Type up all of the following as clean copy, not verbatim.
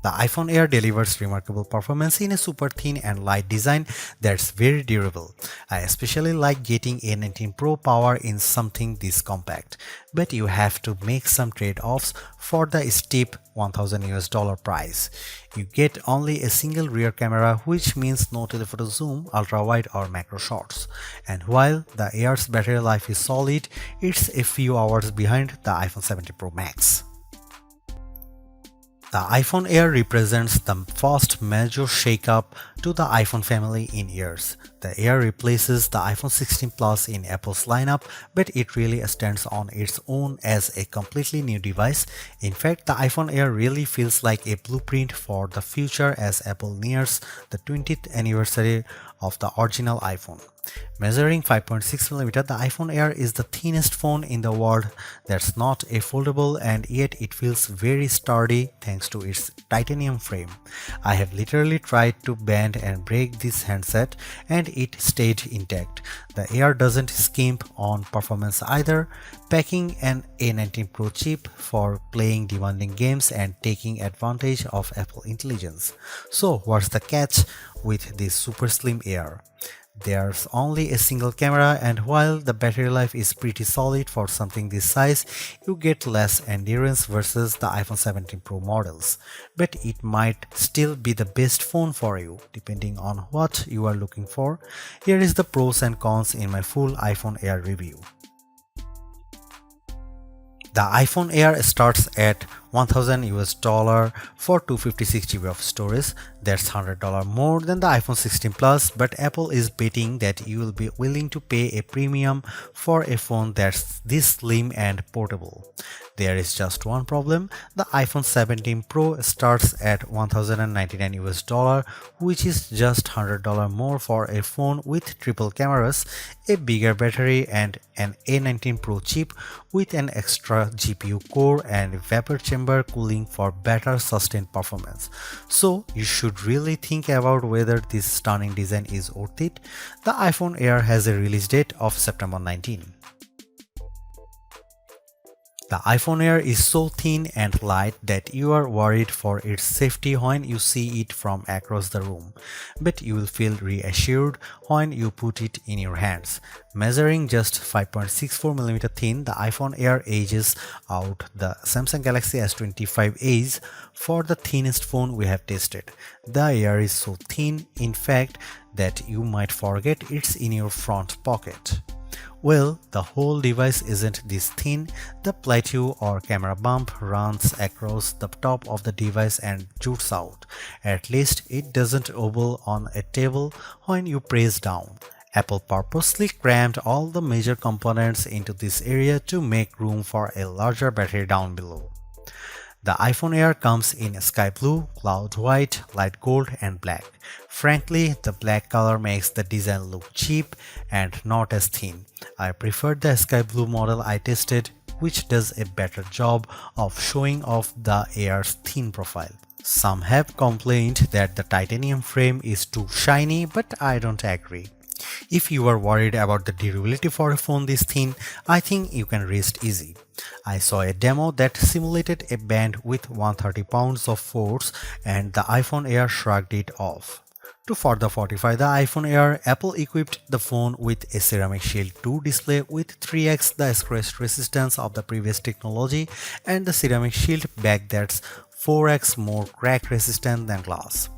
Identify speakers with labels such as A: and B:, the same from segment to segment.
A: The iPhone Air delivers remarkable performance in a super thin and light design that's very durable. I especially like getting a 19 Pro power in something this compact, but you have to make some trade-offs for the steep $1,000 price. You get only a single rear camera, which means no telephoto zoom, ultra-wide or macro shots. And while the Air's battery life is solid, it's a few hours behind the iPhone 17 Pro Max. The iPhone Air represents the first major shakeup to the iPhone family in years. The Air replaces the iPhone 16 Plus in Apple's lineup, but it really stands on its own as a completely new device. In fact, the iPhone Air really feels like a blueprint for the future as Apple nears the 20th anniversary of the original iPhone. Measuring 5.6mm, the iPhone Air is the thinnest phone in the world that's not a foldable, and yet it feels very sturdy thanks to its titanium frame. I have literally tried to bend and break this handset and it stayed intact. The Air doesn't skimp on performance either, packing an A19 Pro chip for playing demanding games and taking advantage of Apple intelligence. So what's the catch with this super slim Air? There's only a single camera, and while the battery life is pretty solid for something this size, you get less endurance versus the iPhone 17 Pro models. But it might still be the best phone for you, depending on what you are looking for. Here is the pros and cons in my full iPhone Air review. The iPhone Air starts at $1,000 for 256 GB of storage. That's $100 more than the iPhone 16 Plus, but Apple is betting that you will be willing to pay a premium for a phone that's this slim and portable. There is just one problem. The iPhone 17 Pro starts at $1,099, which is just $100 more for a phone with triple cameras, a bigger battery, and an A19 Pro chip with an extra GPU core and vapor chamber cooling for better sustained performance. So you should really think about whether this stunning design is worth it. The iPhone Air has a release date of September 19. The iPhone Air is so thin and light that you are worried for its safety when you see it from across the room, but you will feel reassured when you put it in your hands. Measuring just 5.64mm thin, the iPhone Air edges out the Samsung Galaxy S25 Edge for the thinnest phone we have tested. The Air is so thin, in fact, that you might forget it's in your front pocket. Well, the whole device isn't this thin. The plateau or camera bump runs across the top of the device and jutes out. At least it doesn't wobble on a table when you press down. Apple purposely crammed all the major components into this area to make room for a larger battery down below. The iPhone Air comes in sky blue, cloud white, light gold, and black. Frankly, the black color makes the design look cheap and not as thin. I preferred the sky blue model I tested, which does a better job of showing off the Air's thin profile. Some have complained that the titanium frame is too shiny, but I don't agree. If you are worried about the durability for a phone this thin, I think you can rest easy. I saw a demo that simulated a band with 130 pounds of force, and the iPhone Air shrugged it off. To further fortify the iPhone Air, Apple equipped the phone with a Ceramic Shield 2 display with 3x the scratch resistance of the previous technology and the Ceramic Shield back that's 4x more crack resistant than glass.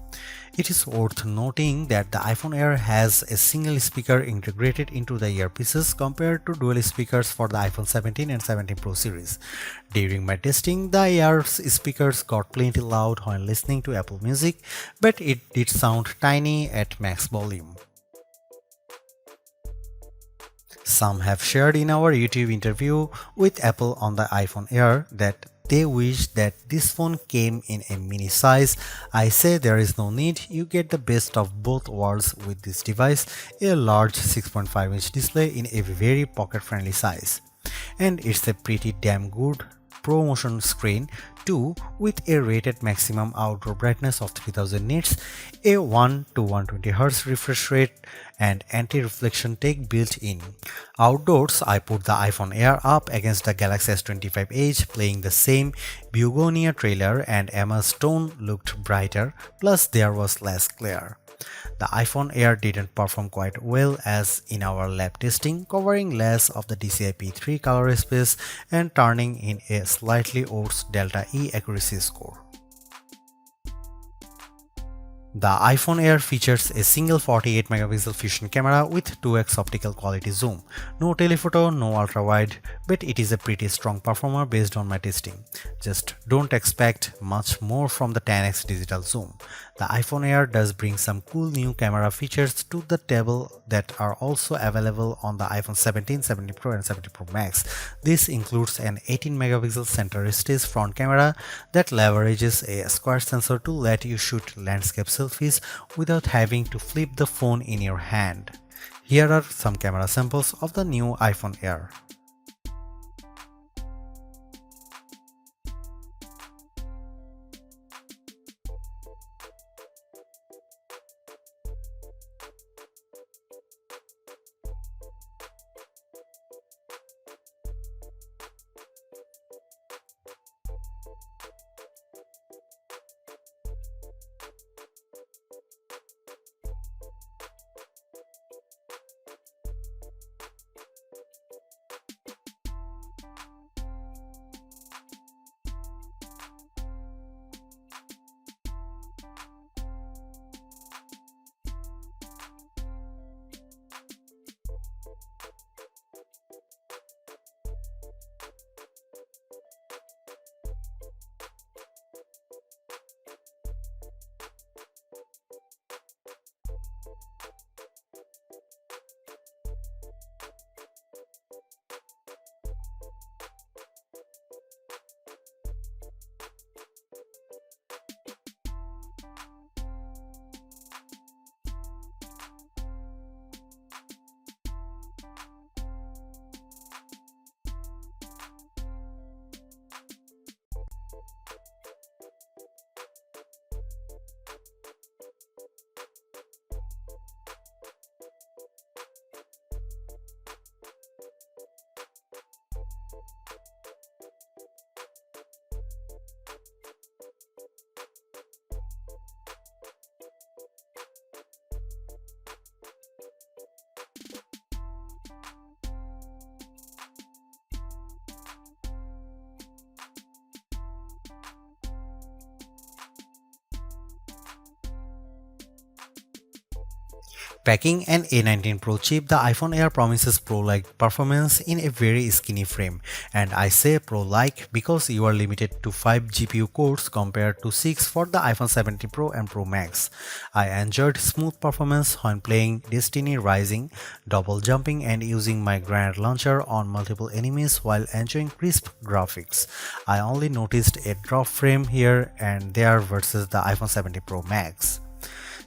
A: It is worth noting that the iPhone Air has a single speaker integrated into the earpieces compared to dual speakers for the iPhone 17 and 17 Pro series. During my testing, the Air's speakers got plenty loud when listening to Apple Music, but it did sound tiny at max volume. Some have shared in our YouTube interview with Apple on the iPhone Air that they wish that this phone came in a mini size. I say there is no need, you get the best of both worlds with this device, a large 6.5-inch display in a very pocket-friendly size. And it's a pretty damn good ProMotion screen. 2. With a rated maximum outdoor brightness of 3000 nits, a 1 to 120 Hz refresh rate, and anti-reflection tech built in. Outdoors, I put the iPhone Air up against the Galaxy S25 Edge, playing the same Begonia trailer, and Emma's tone looked brighter, plus there was less glare. The iPhone Air didn't perform quite well as in our lab testing, covering less of the DCI-P3 color space and turning in a slightly worse Delta E accuracy score. The iPhone Air features a single 48 megapixel fusion camera with 2x optical quality zoom. No telephoto, no ultra-wide, but it is a pretty strong performer based on my testing. Just don't expect much more from the 10x digital zoom. The iPhone Air does bring some cool new camera features to the table that are also available on the iPhone 17, 17 Pro and 17 Pro Max. This includes an 18 megapixel center stage front camera that leverages a square sensor to let you shoot landscape selfies without having to flip the phone in your hand. Here are some camera samples of the new iPhone Air. Packing an A19 Pro chip, the iPhone Air promises Pro-like performance in a very skinny frame, and I say Pro-like because you are limited to 5 GPU cores compared to 6 for the iPhone 17 Pro and Pro Max. I enjoyed smooth performance when playing Destiny Rising, double jumping and using my grenade launcher on multiple enemies while enjoying crisp graphics. I only noticed a drop frame here and there versus the iPhone 17 Pro Max.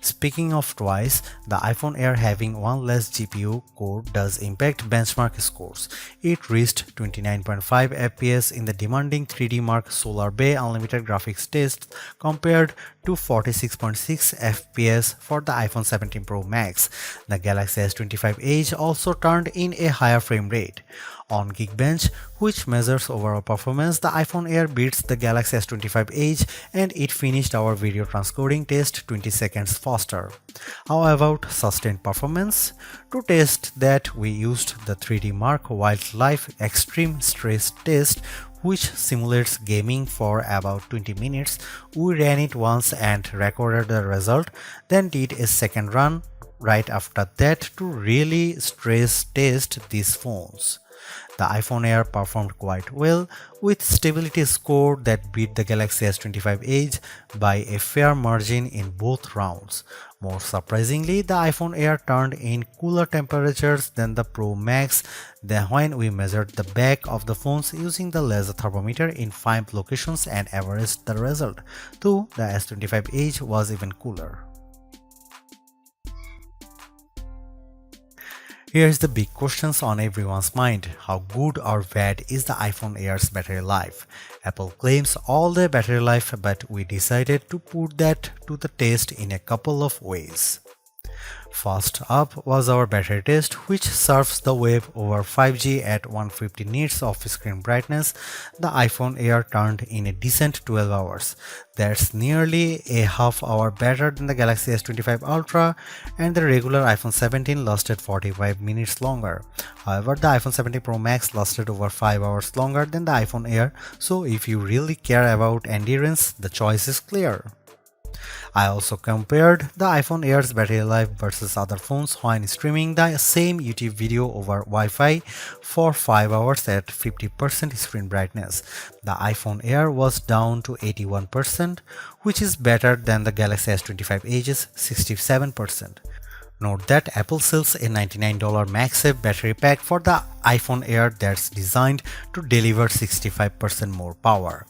A: Speaking of twice, the iPhone Air having one less GPU core does impact benchmark scores. It reached 29.5 FPS in the demanding 3D Mark Solar Bay Unlimited graphics test compared to 46.6 FPS for the iPhone 17 Pro Max. The Galaxy S25 Edge also turned in a higher frame rate. On Geekbench, which measures overall performance, the iPhone Air beats the Galaxy S25 Edge and it finished our video transcoding test 20 seconds faster. How about sustained performance? To test that, we used the 3D Mark Wildlife Extreme Stress Test, which simulates gaming for about 20 minutes. We ran it once and recorded the result, then did a second run right after that to really stress test these phones. The iPhone Air performed quite well, with stability score that beat the Galaxy S25 Edge by a fair margin in both rounds. More surprisingly, the iPhone Air turned in cooler temperatures than the Pro Max when we measured the back of the phones using the laser thermometer in 5 locations and averaged the result, though the S25 Edge was even cooler. Here's the big questions on everyone's mind. How good or bad is the iPhone Air's battery life? Apple claims all the battery life, but we decided to put that to the test in a couple of ways. First up was our battery test, which surfs the web over 5G at 150 nits of screen brightness. The iPhone Air turned in a decent 12 hours. That's nearly a half hour better than the Galaxy S25 Ultra, and the regular iPhone 17 lasted 45 minutes longer. However, the iPhone 17 Pro Max lasted over 5 hours longer than the iPhone Air, so if you really care about endurance, the choice is clear. I also compared the iPhone Air's battery life versus other phones when streaming the same YouTube video over Wi-Fi for 5 hours at 50% screen brightness. The iPhone Air was down to 81%, which is better than the Galaxy S25 Edge's 67%. Note that Apple sells a $99 MagSafe battery pack for the iPhone Air that's designed to deliver 65% more power.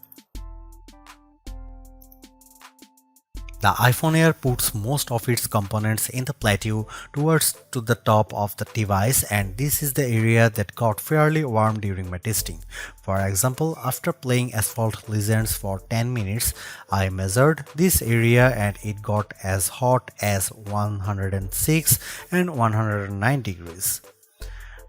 A: The iPhone Air puts most of its components in the plateau towards to the top of the device, and this is the area that got fairly warm during my testing. For example, after playing Asphalt Legends for 10 minutes, I measured this area and it got as hot as 106 and 109 degrees.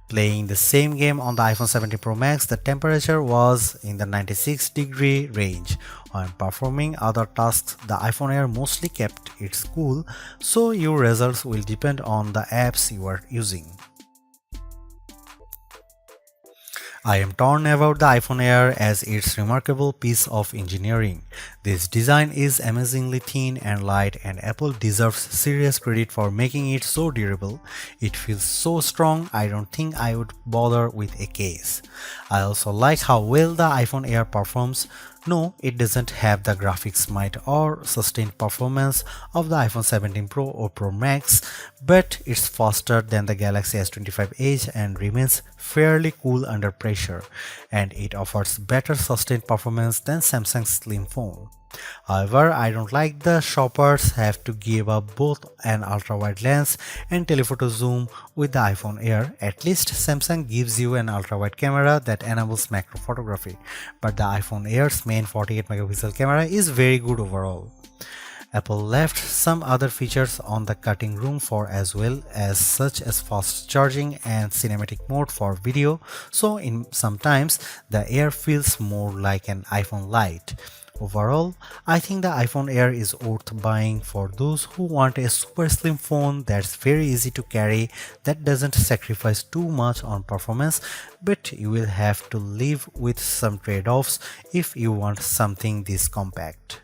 A: Playing the same game on the iPhone 17 Pro Max, the temperature was in the 96-degree range. When performing other tasks, the iPhone Air mostly kept it cool, so your results will depend on the apps you are using. I am torn about the iPhone Air as its remarkable piece of engineering. This design is amazingly thin and light, and Apple deserves serious credit for making it so durable. It feels so strong, I don't think I would bother with a case. I also like how well the iPhone Air performs. No, it doesn't have the graphics might or sustained performance of the iPhone 17 Pro or Pro Max, but it's faster than the Galaxy S25 Edge and remains fairly cool under pressure, and it offers better sustained performance than Samsung's slim phone. However, I don't like the shoppers have to give up both an ultra-wide lens and telephoto zoom with the iPhone Air. At least Samsung gives you an ultra-wide camera that enables macro photography, but the iPhone Air's main 48 megapixel camera is very good overall. Apple left some other features on the cutting room floor as well, as such as fast charging and cinematic mode for video, so in sometimes the Air feels more like an iPhone Lite. Overall, I think the iPhone Air is worth buying for those who want a super slim phone that's very easy to carry, that doesn't sacrifice too much on performance, but you will have to live with some trade-offs if you want something this compact.